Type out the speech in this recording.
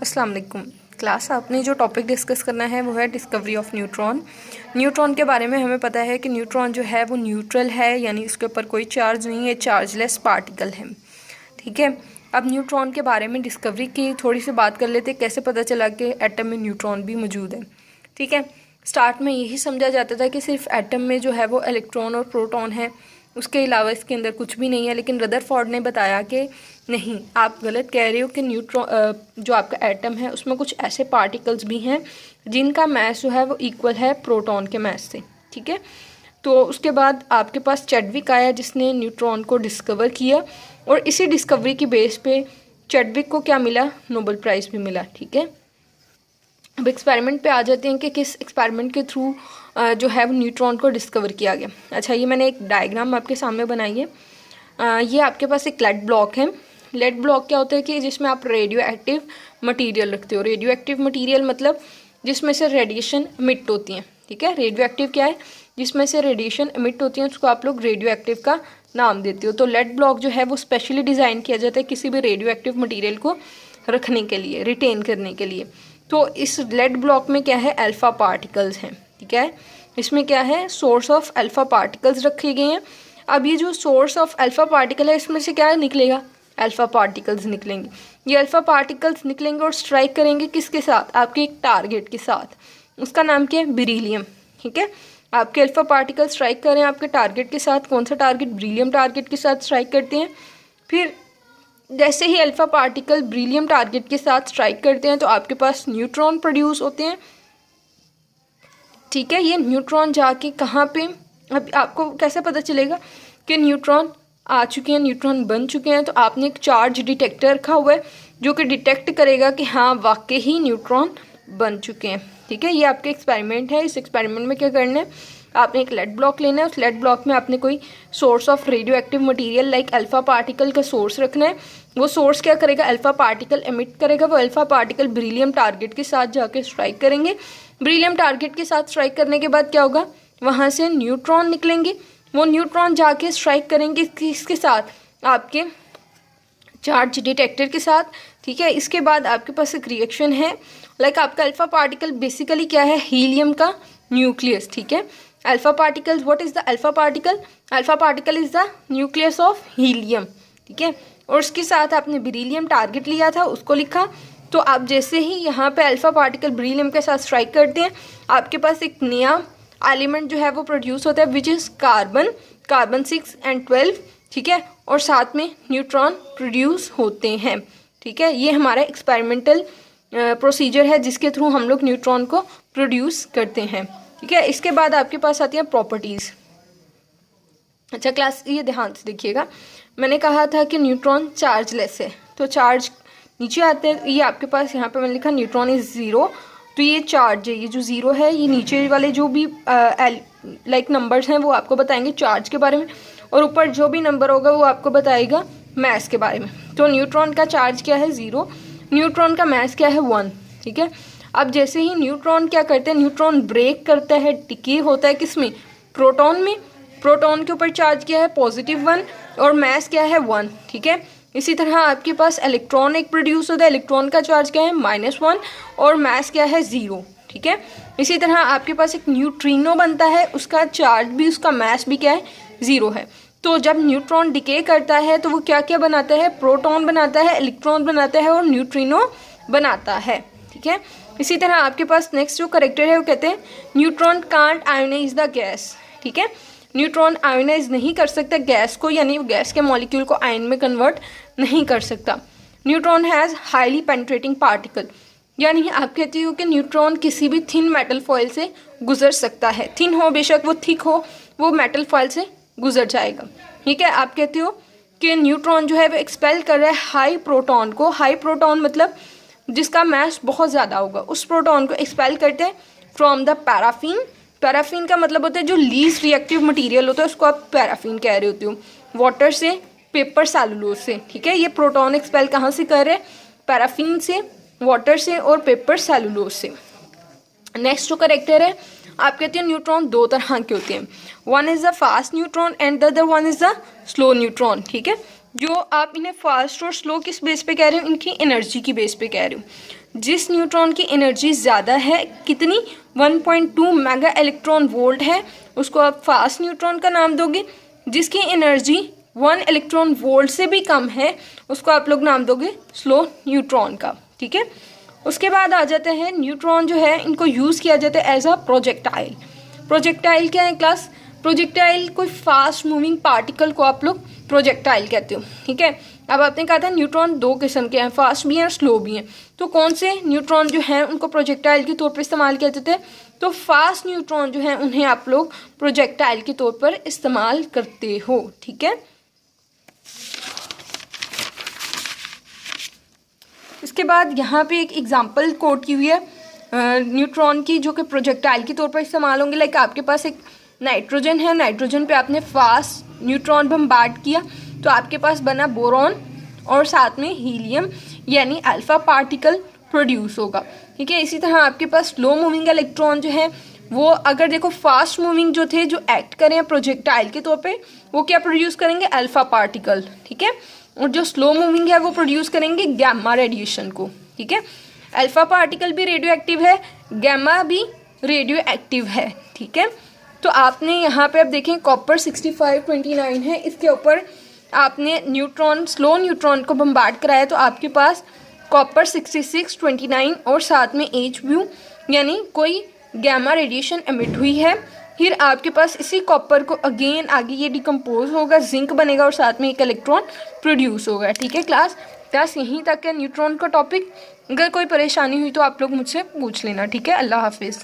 अस्सलाम वालेकुम। क्लास आपने जो टॉपिक डिस्कस करना है वो है डिस्कवरी ऑफ न्यूट्रॉन। न्यूट्रॉन के बारे में हमें पता है कि न्यूट्रॉन जो है वो न्यूट्रल है, यानी उसके ऊपर कोई चार्ज नहीं है, चार्जलेस पार्टिकल है। ठीक है, अब न्यूट्रॉन के बारे में डिस्कवरी की थोड़ी सी बात कर लेते हैं, कैसे पता चला कि एटम में न्यूट्रॉन भी मौजूद है। ठीक है, स्टार्ट में यही समझा जाता था कि सिर्फ एटम में जो है वो इलेक्ट्रॉन और प्रोटॉन है, उसके अलावा इसके अंदर कुछ भी नहीं है। लेकिन रदरफोर्ड ने बताया कि नहीं, आप गलत कह रहे हो कि न्यूट्रॉन जो आपका एटम है उसमें कुछ ऐसे पार्टिकल्स भी हैं जिनका मास जो है वो इक्वल है प्रोटॉन के मास से। ठीक है, तो उसके बाद आपके पास चैडविक आया जिसने न्यूट्रॉन को डिस्कवर किया, और इसी डिस्कवरी की बेस पे चैडविक को क्या मिला, नोबेल प्राइज़ भी मिला। ठीक है, अब एक्सपेरिमेंट पे आ जाते हैं कि किस एक्सपेरिमेंट के थ्रू जो है वो न्यूट्रॉन को डिस्कवर किया गया। अच्छा, ये मैंने एक डायग्राम आपके सामने बनाई है। ये आपके पास एक लेड ब्लॉक है। लेड ब्लॉक क्या होता है कि जिसमें आप रेडियो एक्टिव मटीरियल रखते हो। रेडियो एक्टिव मटीरियल मतलब जिसमें से रेडिएशन इमिट होती हैं। ठीक है, रेडियो एक्टिव क्या है, जिसमें से रेडिएशन इमिट होती है, उसको आप लोग रेडियो एक्टिव का नाम देते हो। तो लेड ब्लॉक जो है वो स्पेशली डिज़ाइन किया जाता है किसी भी रेडियो एक्टिव मटीरियल को रखने के लिए, रिटेन करने के लिए। तो इस लेड ब्लॉक में क्या है, अल्फ़ा पार्टिकल्स हैं। ठीक है, इसमें क्या है, सोर्स ऑफ अल्फ़ा पार्टिकल्स रखे गए हैं। अब ये जो सोर्स ऑफ अल्फ़ा पार्टिकल है, इसमें से क्या निकलेगा, अल्फ़ा पार्टिकल्स निकलेंगे। ये अल्फ़ा पार्टिकल्स निकलेंगे और स्ट्राइक करेंगे किसके साथ, आपके एक टारगेट के साथ। उसका नाम क्या है, बेरिलियम। ठीक है, आपके अल्फ़ा पार्टिकल स्ट्राइक करें आपके टारगेट के साथ। कौन सा टारगेट, बेरिलियम टारगेट के साथ स्ट्राइक करते हैं। फिर जैसे ही अल्फ़ा पार्टिकल बेरिलियम टारगेट के साथ स्ट्राइक करते हैं तो आपके पास न्यूट्रॉन प्रोड्यूस होते हैं। ठीक है, ये न्यूट्रॉन जाके कहाँ पे, अब आपको कैसे पता चलेगा कि न्यूट्रॉन आ चुके हैं, न्यूट्रॉन बन चुके हैं। तो आपने एक चार्ज डिटेक्टर रखा हुआ है जो कि डिटेक्ट करेगा कि हाँ वाकई ही न्यूट्रॉन बन चुके हैं। ठीक है, ये आपके एक्सपेरिमेंट है। इस एक्सपेरिमेंट में क्या करना है, आपने एक लेड ब्लॉक लेना है। उस लेड ब्लॉक में आपने कोई source of radio active material like alpha particle का सोर्स रखना है। वो सोर्स क्या करेगा, अल्फ़ा पार्टिकल एमिट करेगा। वो अल्फ़ा पार्टिकल बेरिलियम टारगेट के साथ जाके स्ट्राइक करेंगे। बेरिलियम टारगेट के साथ स्ट्राइक करने के बाद क्या होगा, वहाँ से न्यूट्रॉन निकलेंगे। वो न्यूट्रॉन जाके स्ट्राइक करेंगे किसके साथ, आपके चार्ज डिटेक्टर के साथ। ठीक है, इसके बाद आपके पास एक रिएक्शन है, लाइक आपका अल्फ़ा पार्टिकल बेसिकली क्या है, हीलियम का न्यूक्लियस। ठीक है, alpha particles, what is the alpha particle, alpha particle is the nucleus of helium. ठीक है, और उसके साथ आपने बेरिलियम टारगेट लिया था, उसको लिखा। तो आप जैसे ही यहाँ पे अल्फ़ा पार्टिकल बेरिलियम के साथ स्ट्राइक करते हैं, आपके पास एक नया एलिमेंट जो है वो प्रोड्यूस होता है, विच इज़ कार्बन 6 और 12। ठीक है, और साथ में न्यूट्रॉन प्रोड्यूस होते हैं। ठीक है, ये हमारा एक्सपेरिमेंटल प्रोसीजर है जिसके थ्रू हम लोग न्यूट्रॉन को प्रोड्यूस करते हैं। ठीक है, इसके बाद आपके पास आती है प्रॉपर्टीज़। अच्छा क्लास, ये ध्यान से देखिएगा, मैंने कहा था कि न्यूट्रॉन चार्जलेस है, तो चार्ज नीचे आते हैं। ये आपके पास यहाँ पे मैंने लिखा न्यूट्रॉन इज़ ज़ीरो, तो ये चार्ज है, ये जो ज़ीरो है, ये नीचे वाले जो भी लाइक नंबर्स हैं वो आपको बताएंगे चार्ज के बारे में, और ऊपर जो भी नंबर होगा वो आपको बताएगा मास के बारे में। तो न्यूट्रॉन का चार्ज क्या है, ज़ीरो। न्यूट्रॉन का मास क्या है, 1। ठीक है, अब जैसे ही न्यूट्रॉन क्या करते हैं, न्यूट्रॉन ब्रेक करता है, डिके होता है किसमें, प्रोटॉन में। प्रोटॉन के ऊपर चार्ज क्या है, +1, और मास क्या है, 1। ठीक है, इसी तरह आपके पास इलेक्ट्रॉन एक प्रोड्यूस होता है, इलेक्ट्रॉन का चार्ज क्या है, -1, और मास क्या है, 0। ठीक है, इसी तरह आपके पास एक न्यूट्रिनो बनता है, उसका चार्ज भी, उसका मास भी क्या है, 0 है। तो जब न्यूट्रॉन डिके करता है तो वो क्या क्या बनाता है, प्रोटॉन बनाता है, इलेक्ट्रॉन बनाता है और न्यूट्रिनो बनाता है। ठीक है, इसी तरह आपके पास नेक्स्ट जो करेक्टर है वो कहते हैं neutron can't ionise the gas. ठीक है, न्यूट्रॉन आयोनाइज नहीं कर सकता गैस को, यानी गैस के मॉलिक्यूल को आयन में कन्वर्ट नहीं कर सकता। Neutron has highly penetrating particle, यानी आप कहते हो कि न्यूट्रॉन किसी भी थिन मेटल फॉइल से गुजर सकता है। थिन हो बेशक, वो थिक हो, वो मेटल फॉइल से गुजर जाएगा। ठीक है, आप कहते हो कि न्यूट्रॉन जो है वो एक्सपेल कर रहा है हाई प्रोटॉन को। हाई प्रोटॉन मतलब जिसका मास बहुत ज़्यादा होगा, उस प्रोटॉन को एक्सपेल करते हैं फ्रॉम द पैराफिन। पैराफिन का मतलब होता है जो लीस्ट रिएक्टिव मटेरियल होता है, उसको आप पैराफिन कह रहे होते हो। वाटर से, पेपर सेलुलोज से। ठीक है, ये प्रोटॉन एक्सपेल कहाँ से कर रहे हैं, पैराफिन से, वाटर से और पेपर सेलुलोज से। नेक्स्ट जो करेक्टर है, आप कहते हैं न्यूट्रॉन दो तरह के होते हैं, one is the fast neutron and the other one is the slow neutron. ठीक है, जो आप इन्हें फास्ट और स्लो किस बेस पे कह रहे हो, इनकी एनर्जी की बेस पे कह रहे हो। जिस न्यूट्रॉन की एनर्जी ज़्यादा है, कितनी, 1.2 मेगा इलेक्ट्रॉन वोल्ट है, उसको आप फास्ट न्यूट्रॉन का नाम दोगे। जिसकी एनर्जी 1 इलेक्ट्रॉन वोल्ट से भी कम है, उसको आप लोग नाम दोगे स्लो न्यूट्रॉन का। ठीक है, उसके बाद आ जाते हैं न्यूट्रॉन जो है इनको यूज़ किया जाता है एज अ प्रोजेक्टाइल। प्रोजेक्टाइल क्या है क्लास? प्रोजेक्टाइल कोई फास्ट मूविंग पार्टिकल को आप लोग प्रोजेक्टाइल कहते हो। ठीक है, अब आपने कहा था न्यूट्रॉन दो किस्म के हैं, फास्ट भी हैं और स्लो भी हैं। तो कौन से न्यूट्रॉन जो हैं उनको प्रोजेक्टाइल के तौर पर इस्तेमाल किया जाता है? तो फास्ट न्यूट्रॉन जो हैं उन्हें आप लोग प्रोजेक्टाइल के तौर पर इस्तेमाल करते हो। ठीक है, इसके बाद यहाँ पे एक एग्जांपल कोट की हुई है न्यूट्रॉन की, जो कि प्रोजेक्टाइल के तौर पर इस्तेमाल होंगे। लाइक आपके पास एक नाइट्रोजन है, नाइट्रोजन पे आपने फास्ट न्यूट्रॉन बम्बार्ड किया तो आपके पास बना बोरॉन और साथ में हीलियम यानी अल्फा पार्टिकल प्रोड्यूस होगा। ठीक है, इसी तरह आपके पास स्लो मूविंग इलेक्ट्रॉन जो है वो अगर देखो फास्ट मूविंग जो थे जो एक्ट करें प्रोजेक्टाइल के तौर पे, वो क्या प्रोड्यूस करेंगे? Alpha particle. ठीक है, और जो स्लो मूविंग है वो प्रोड्यूस करेंगे गैमा रेडिएशन को। ठीक है, अल्फा पार्टिकल भी रेडियो एक्टिव है, गैमा भी रेडियो एक्टिव है। ठीक है, तो आपने यहाँ पे अब देखें कॉपर 6529 है, इसके ऊपर आपने न्यूट्रॉन स्लो न्यूट्रॉन को बम्बार्ड कराया तो आपके पास कॉपर 6629 और साथ में HBU यानी कोई गैमा रेडिएशन एमिट हुई है। फिर आपके पास इसी कॉपर को अगेन आगे ये डिकम्पोज होगा, जिंक बनेगा और साथ में एक इलेक्ट्रॉन प्रोड्यूस होगा। ठीक है क्लास यहीं तक है न्यूट्रॉन का टॉपिक। अगर कोई परेशानी हुई तो आप लोग मुझसे पूछ लेना। ठीक है, अल्लाह हाफिज़।